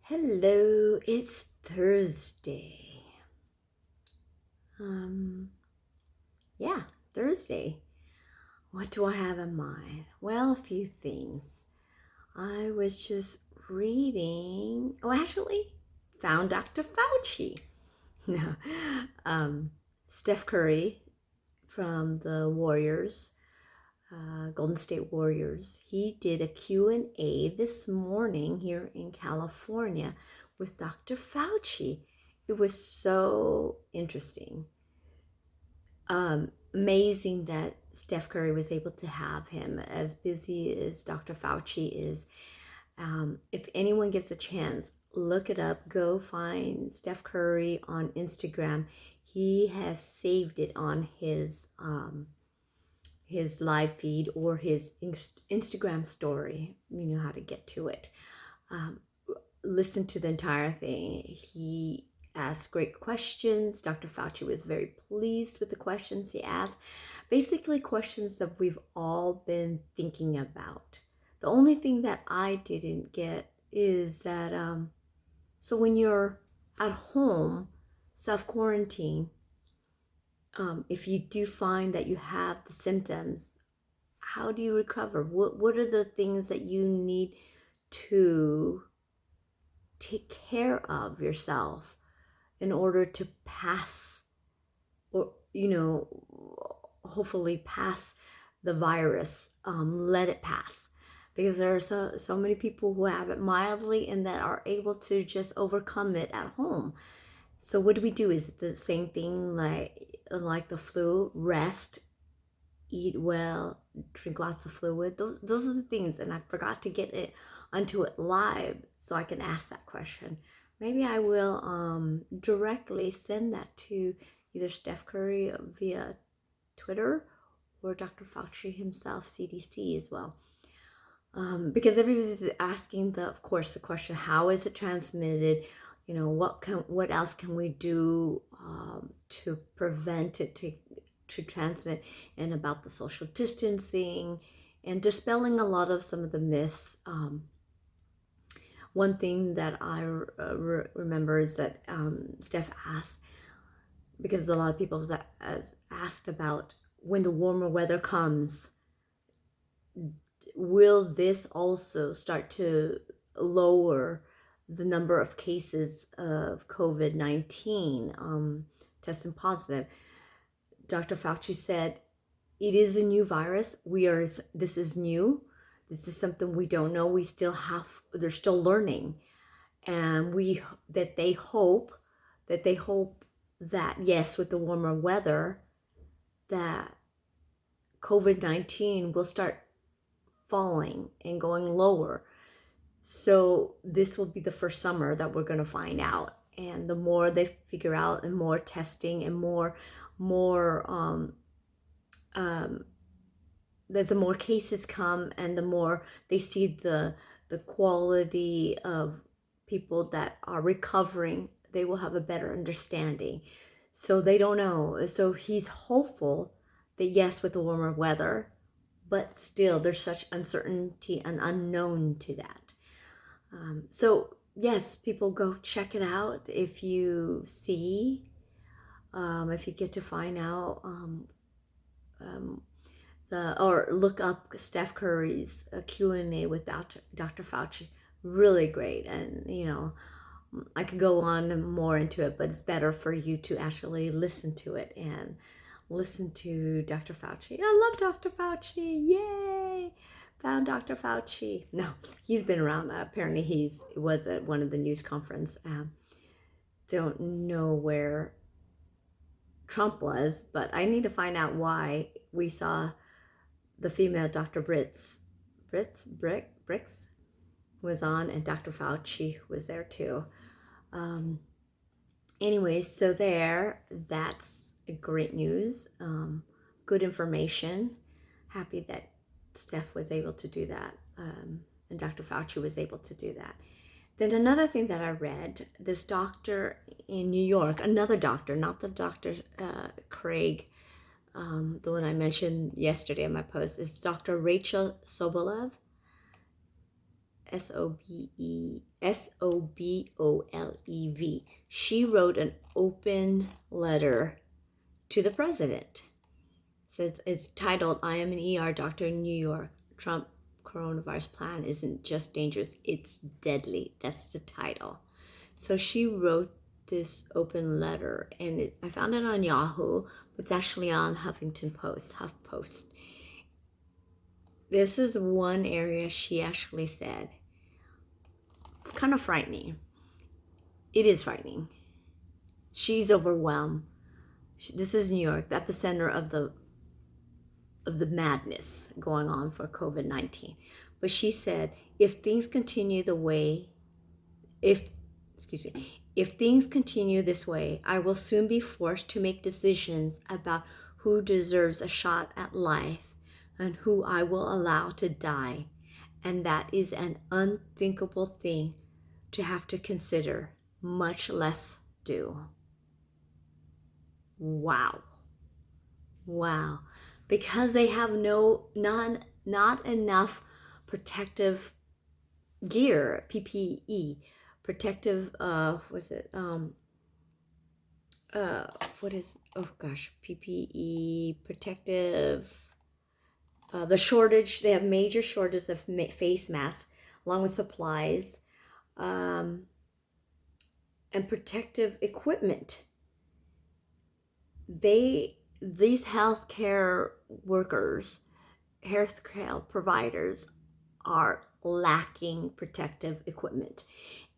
Hello, it's Thursday. Yeah, Thursday. What do I have in mind? Well, a few things. I was just reading, actually, found Dr. Fauci. No, Steph Curry from the Warriors, Golden State Warriors. He did a Q&A this morning here in California with Dr. Fauci. It was so interesting. Amazing that Steph Curry was able to have him, as busy as Dr. Fauci is. If anyone gets a chance, look it up. Go find Steph Curry on Instagram. He has saved it on his live feed or his Instagram story. You know how to get to it. Listen to the entire thing. He asked great questions. Dr. Fauci was very pleased with the questions he asked. Basically, questions that we've all been thinking about. The only thing that I didn't get is that, so when you're at home, self-quarantine, if you do find that you have the symptoms, how do you recover? What are the things that you need to take care of yourself in order to pass, or hopefully pass the virus, let it pass, because there are so many people who have it mildly and that are able to just overcome it at home. So what do we do? Is it the same thing like the flu? Rest, eat well, drink lots of fluid. Those are the things, and I forgot to get it onto it live so I can ask that question. Maybe I will directly send that to either Steph Curry via Twitter or Dr. Fauci himself, CDC as well. Because everybody's asking of course, the question: how is it transmitted? What else can we do to prevent it to transmit, and about the social distancing and dispelling a lot of some of the myths. One thing that I remember is that Steph asked, because a lot of people has asked about when the warmer weather comes, will this also start to lower the number of cases of COVID-19 testing positive? Dr. Fauci said, it is a new virus. This is new. This is something we don't know. They're still learning. And they hope that yes, with the warmer weather, that COVID-19 will start falling and going lower. So this will be the first summer that we're going to find out. And the more they figure out, and more testing, and more there's the more cases come, and the more they see the quality of people that are recovering, they will have a better understanding. So they don't know. So he's hopeful that yes, with the warmer weather, but still there's such uncertainty and unknown to that. So yes, people, go check it out if you see, if you get to find out, or look up Steph Curry's Q&A with Dr. Fauci. Really great. And I could go on more into it, but it's better for you to actually listen to it and listen to Dr. Fauci. I love Dr. Fauci. Yay! Found Dr. Fauci. No, he's been around. Apparently he was at one of the news conference. Don't know where Trump was, but I need to find out why we saw the female Dr. Bricks was on, and Dr. Fauci was there too. Anyways, so that's great news. Good information. Happy that Steph was able to do that, and Dr. Fauci was able to do that. Then another thing that I read, this doctor in New York, another doctor, not the Dr. Craig, the one I mentioned yesterday in my post, is Dr. Rachel Sobolev. Sobolev. She wrote an open letter to the president. Says it's titled, "I am an ER doctor in New York. Trump coronavirus plan isn't just dangerous, it's deadly." That's the title. So she wrote this open letter, and I found it on Yahoo, but it's actually on HuffPost. This is one area she actually said, it's kind of frightening. It is frightening. She's overwhelmed. This is New York, the epicenter of the madness going on for COVID-19. But she said, if things continue this way, I will soon be forced to make decisions about who deserves a shot at life and who I will allow to die. And that is an unthinkable thing to have to consider, much less do. Wow. Because they have not enough protective gear, PPE, protective, PPE, protective, the shortage, they have major shortages of face masks, along with supplies, and protective equipment. These healthcare workers, healthcare providers are lacking protective equipment.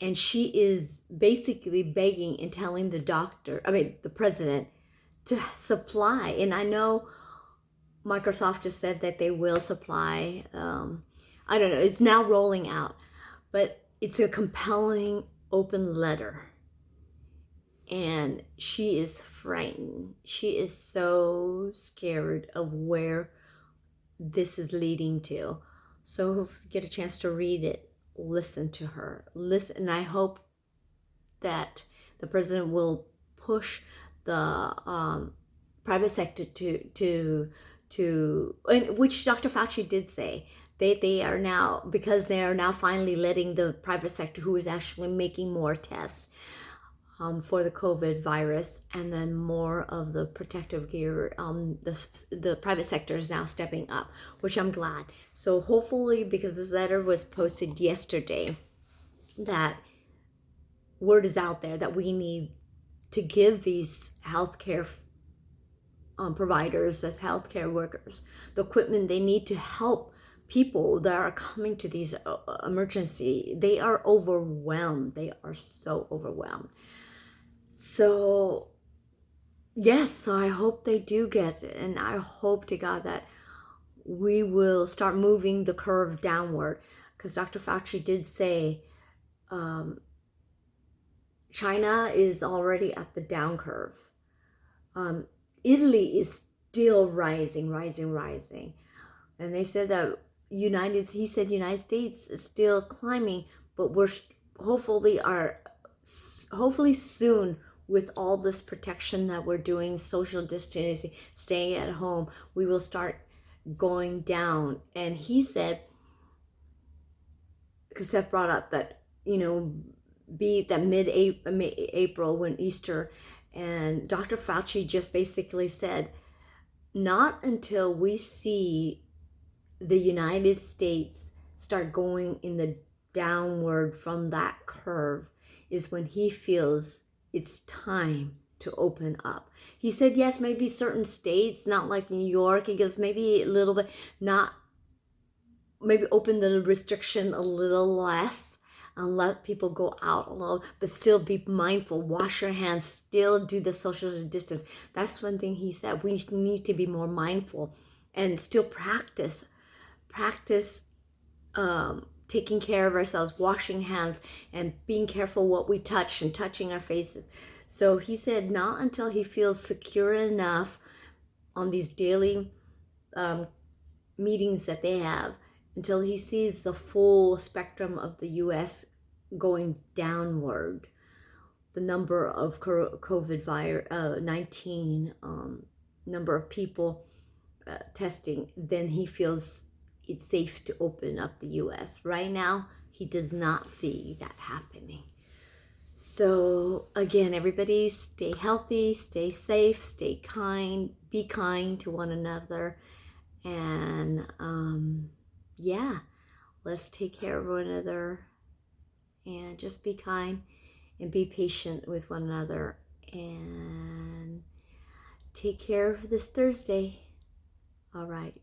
And she is basically begging and telling the president to supply. And I know Microsoft just said that they will supply. I don't know, it's now rolling out. But it's a compelling open letter. And she is frightened. She is so scared of where this is leading to. So if you get a chance to read it, listen to her. Listen, and I hope that the president will push the private sector to which Dr. Fauci did say. They are now, because they are now finally letting the private sector, who is actually making more tests, for the COVID virus, and then more of the protective gear. The private sector is now stepping up, which I'm glad. So hopefully, because this letter was posted yesterday, that word is out there that we need to give these healthcare providers, as healthcare workers, the equipment they need to help people that are coming to these emergency. They are overwhelmed. They are so overwhelmed. So, yes, so I hope they do get it. And I hope to God that we will start moving the curve downward. Because Dr. Fauci did say China is already at the down curve. Italy is still rising. And they said that United States is still climbing, but we're hopefully soon, with all this protection that we're doing, social distancing, staying at home, we will start going down. And he said, because Seth brought up that, be that mid-April when Easter, and Dr. Fauci just basically said, not until we see the United States start going in the downward from that curve is when he feels it's time to open up. He said, yes, maybe certain states, not like New York, he goes, maybe a little bit, maybe open the restriction a little less and let people go out a little, but still be mindful, wash your hands, still do the social distance. That's one thing he said. We need to be more mindful and still practice taking care of ourselves, washing hands, and being careful what we touch and touching our faces. So he said not until he feels secure enough on these daily meetings that they have, until he sees the full spectrum of the U.S. going downward, the number of COVID-19 number of people testing, then he feels it's safe to open up the U.S. Right now, He does not see that happening. So again, everybody stay healthy, stay safe, stay kind, be kind to one another. And yeah, let's take care of one another and just be kind and be patient with one another. And take care of this Thursday. All right.